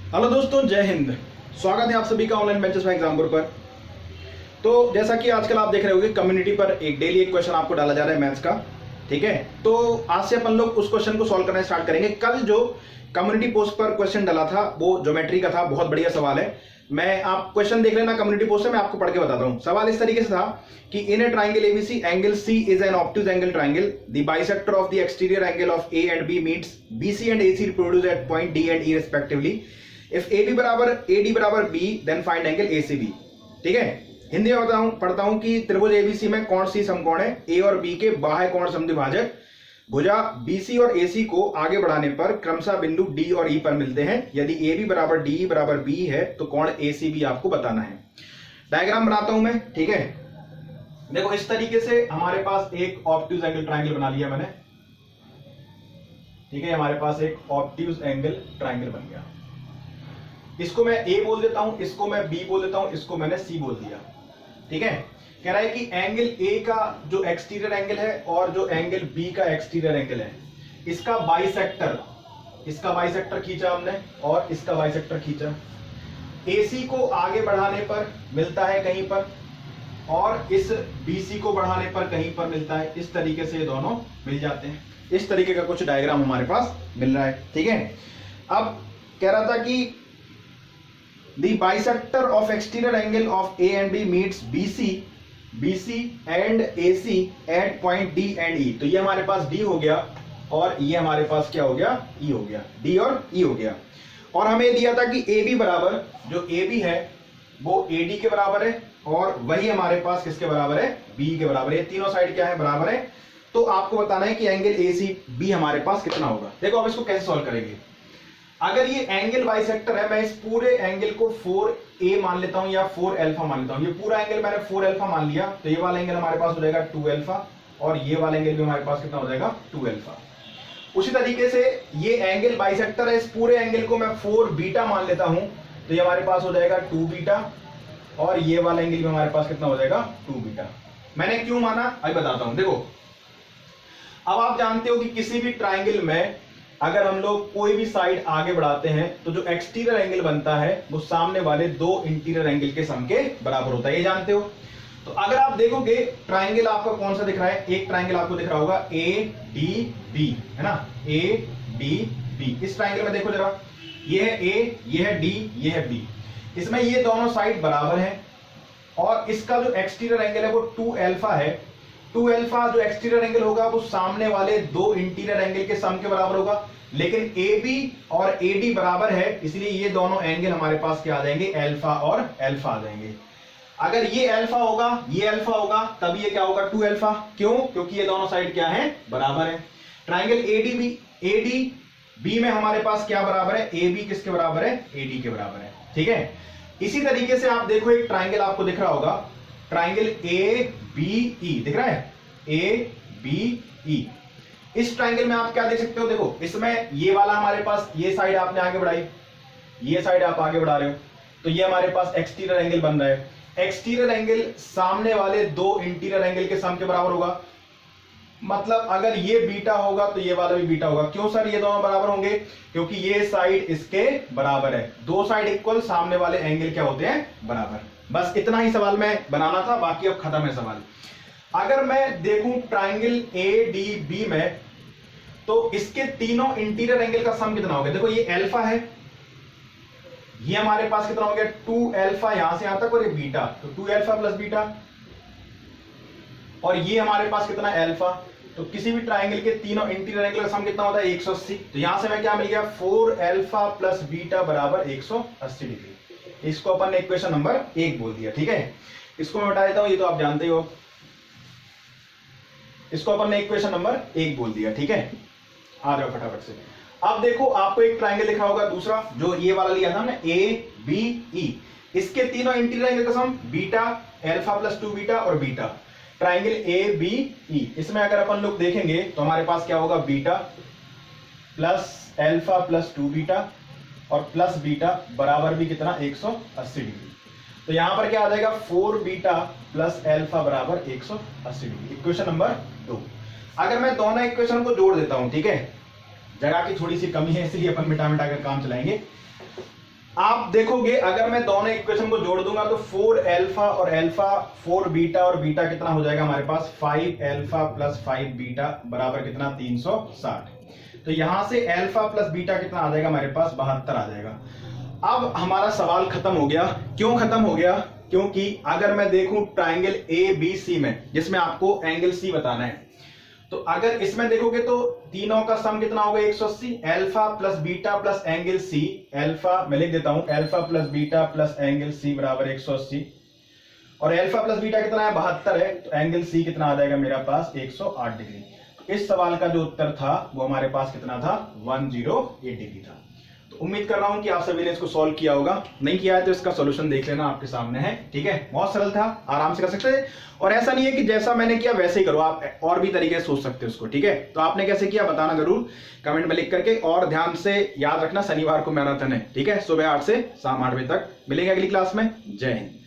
Hello दोस्तों, जय हिंद। स्वागत है आप सभी का ऑनलाइन बेंचेस में एग्जाम्पुर पर। तो जैसा कि आजकल आप देख रहे होंगे, कम्युनिटी पर डेली एक क्वेश्चन आपको डाला जा रहा है मैथ्स का। ठीक है, तो आज से अपन लोग उस क्वेश्चन को सॉल्व करना स्टार्ट करेंगे। कल जो कम्युनिटी पोस्ट पर क्वेश्चन डाला था वो ज्योमेट्री का था, बहुत बढ़िया सवाल है। मैं आप क्वेश्चन देख लेना कम्युनिटी पोस्ट से, मैं आपको पढ़ के बताता हूं। सवाल इस तरीके से था कि in a triangle ABC angle C is an obtuse angle triangle, the bisector of the exterior angle of A and B meets BC and AC produce at point D and E respectively. If A B बराबर AD बराबर B then find angle ACB। ठीक है, हिंदी में पढ़ता हूं कि त्रिभुज ABC में कौन सी समकोण है? A और B के बाह्य कोण समद्विभाजक भुजा BC और AC को आगे बढ़ाने पर क्रमशः बिंदु D और E पर मिलते हैं। यदि AB बराबर DE बराबर B है तो कोण ACB आपको बताना है। डायग्राम बनाता हूं मैं। ठीक है, देखो इस तरीके से हमारे पास एक ऑब्ट्यूज एंगल ट्राइंगल बना लिया मैंने। ठीक है, हमारे पास एक ऑब्ट्यूज एंगल ट्राइंगल बन गया। इसको मैं A बोल देता हूं, इसको मैं B बोल देता हूं, इसको मैंने C बोल दिया। ठीक है, कह रहा है कि एंगल A का जो एक्सटीरियर एंगल है और जो एंगल B का एक्सटीरियर एंगल है, इसका बाइसेक्टर खींचा हमने और इसका बाइसेक्टर खींचा। AC को आगे बढ़ाने पर मिलता है कहीं पर और इस BC को बढ़ाने पर कहीं पर मिलता है। इस तरीके से ये दोनों मिल जाते हैं। इस तरीके का कुछ डायग्राम हमारे पास मिल रहा है। ठीक है, अब कह रहा था कि The bisector of exterior angle of A and B meets BC and AC at point D and E। तो ये हमारे पास D हो गया और ये हमारे पास क्या हो गया? E हो गया। D और E हो गया। और हमें दिया था कि AB बराबर, जो AB है वो AD के बराबर है और वही हमारे पास किसके बराबर है? B के बराबर है। तीनों साइड क्या है? बराबर है। तो आपको बताना है कि एंगल ACB हमारे पास कितना होगा। देखो अब इसको कैसे सॉल्व करेंगे। अगर ये एंगल बाइसेक्टर है, मैं इस पूरे एंगल को 4A मान लेता हूं या 4 अल्फा मान लेता हूं। ये पूरा एंगल मैंने 4 अल्फा मान लिया, तो ये वाला एंगल हमारे पास हो जाएगा 2 अल्फा और ये वाला एंगल भी हमारे पास कितना हो जाएगा? 2 अल्फा। उसी तरीके से ये एंगल बाइसेक्टर है, इस पूरे एंगल को मैं 4 बीटा मान लेता हूं, तो ये हमारे पास हो जाएगा 2 बीटा और ये वाला एंगल भी हमारे पास कितना हो जाएगा? 2 बीटा। मैंने क्यों माना अभी बताता हूं। देखो अब आप जानते हो कि किसी भी ट्राइंगल में अगर हम लोग कोई भी साइड आगे बढ़ाते हैं तो जो एक्सटीरियर एंगल बनता है वो सामने वाले दो इंटीरियर एंगल के सम के बराबर होता है, ये जानते हो। तो अगर आप देखोगे ट्राइंगल आपका कौन सा दिख रहा है? एक ट्राइंगल आपको दिख रहा होगा ADB, है ना? ADB। इस ट्राइंगल में देखो जरा, ये है A, ये है D, ये है B। इसमें ये दोनों साइड बराबर हैं और इसका जो एक्सटीरियर एंगल है वो 2 अल्फा है। 2 अल्फा जो एक्सटीरियर एंगल होगा वो सामने वाले दो इंटीरियर एंगल के सम के बराबर होगा। लेकिन AB और AD बराबर है, इसलिए ये दोनों एंगल हमारे पास क्या आ जाएंगे? अल्फा और अल्फा आ जाएंगे। अगर ये अल्फा होगा, ये अल्फा होगा, तब ये क्या होगा? 2 अल्फा। क्यों? क्योंकि ये दोनों साइड क्या है? बराबर है। ट्राइंगल ADB में हमारे पास क्या बराबर है? AB किसके बराबर है? AD के बराबर है। ठीक है, इसी तरीके से आप देखो एक ट्राइंगल आपको दिख रहा होगा, ट्राइंगल ABE दिख रहा है? ABE। इस ट्राइंगल में आप क्या देख सकते हो? देखो इसमें ये वाला हमारे पास, ये साइड आपने आगे बढ़ाई, ये साइड आप आगे बढ़ा रहे हो, तो ये हमारे पास एक्सटीरियर एंगल बन रहा है। एक्सटीरियर एंगल सामने वाले दो इंटीरियर एंगल के सम के बराबर होगा। मतलब अगर ये बीटा होगा तो ये वाला भी बीटा होगा। क्यों सर ये दोनों बराबर होंगे? क्योंकि ये साइड इसके बराबर है। दो साइड इक्वल, सामने वाले एंगल क्या होते हैं? बराबर। बस इतना ही सवाल में बनाना था, बाकी अब खत्म है सवाल। अगर मैं देखूं ट्राइंगल ADB में तो इसके तीनों इंटीरियर एंगल का सम कितना हो गया? देखो ये अल्फा है, ये हमारे पास कितना हो गया? 2 अल्फा यहां से यहां तक, और ये बीटा, तो 2 अल्फा प्लस बीटा। और ये हमारे पास कितना? अल्फा। तो किसी भी ट्राइंगल के तीनों इंटीरियर एंगल का सम कितना होता है? 180। तो यहां से मैं क्या मिल गया? 4 अल्फा प्लस बीटा बराबर 180 डिग्री। इसको अपन ने इक्वेशन नंबर 1 बोल दिया। ठीक है, इसको मैं बता देता हूं, ये तो आप जानते हो। इसको अपन ने इक्वेशन नंबर 1 बोल दिया। ठीक है, आ जाओ फटाफट से। अब देखो आपको एक ट्राइंगल लिखा होगा दूसरा, जो ये वाला लिया था हमने, ABE। इसके तीनों इंटीरियर एंगल का सम बीटा, अल्फा प्लस 2 बीटा और बीटा। ट्राइंगल ABE, इसमें अगर अपन लोग देखेंगे तो हमारे पास क्या होगा? Beta plus alpha plus 2 beta और प्लस बीटा बराबर भी कितना? 180 डिग्री। तो यहां पर क्या आ जाएगा? 4 बीटा प्लस अल्फा बराबर 180 डिग्री। Equation number 2। अगर मैं दोनों इक्वेशन को जोड़ देता हूं, ठीक है, जगह की थोड़ी सी कमी है इसलिए अपन मिटा मिटा कर काम चलाएंगे। आप देखोगे अगर मैं दोनों इक्वेशन को जोड़ दूंगा तो 4 अल्फा और अल्फा, 4 बीटा और बीटा कितना हो जाएगा हमारे पास 5 अल्फा प्लस 5 बीटा बराबर कितना 360। तो यहां से अल्फा प्लस बीटा कितना आ जाएगा हमारे पास 72 आ जाएगा। अब हमारा सवाल खत्म हो गया। क्यों खत्म हो गया? क्योंकि अगर मैं देखूं ट्राइंगल ए बी सी में, जिसमें आपको एंगल सी बताना है, तो अगर इसमें देखोगे तो तीनों का सम कितना होगा 180। Alpha plus beta plus angle C, alpha मैं लिख देता हूं, alpha plus beta plus angle C बराबर 180, और अल्फा प्लस बीटा कितना है 72 है, तो एंगल सी कितना आ जाएगा मेरा पास 108 डिग्री। इस सवाल का जो उत्तर था वो हमारे पास कितना था 108 डिग्री था। तो उम्मीद कर रहा हूं कि आप सभी ने इसको सॉल्व किया होगा। नहीं किया है तो इसका सॉल्यूशन देख लेना, आपके सामने है। ठीक है, बहुत सरल था, आराम से कर सकते हैं। और ऐसा नहीं है कि जैसा मैंने किया वैसे ही करो, आप और भी तरीके से सोच सकते हो उसको। ठीक है, तो आपने कैसे किया बताना जरूर कमेंट में लिख करके। और ध्यान से याद रखना शनिवार को मैराथन है। ठीक है, सुबह 8 से शाम 8 बजे तक। मिलेंगे अगली क्लास में। जय हिंद।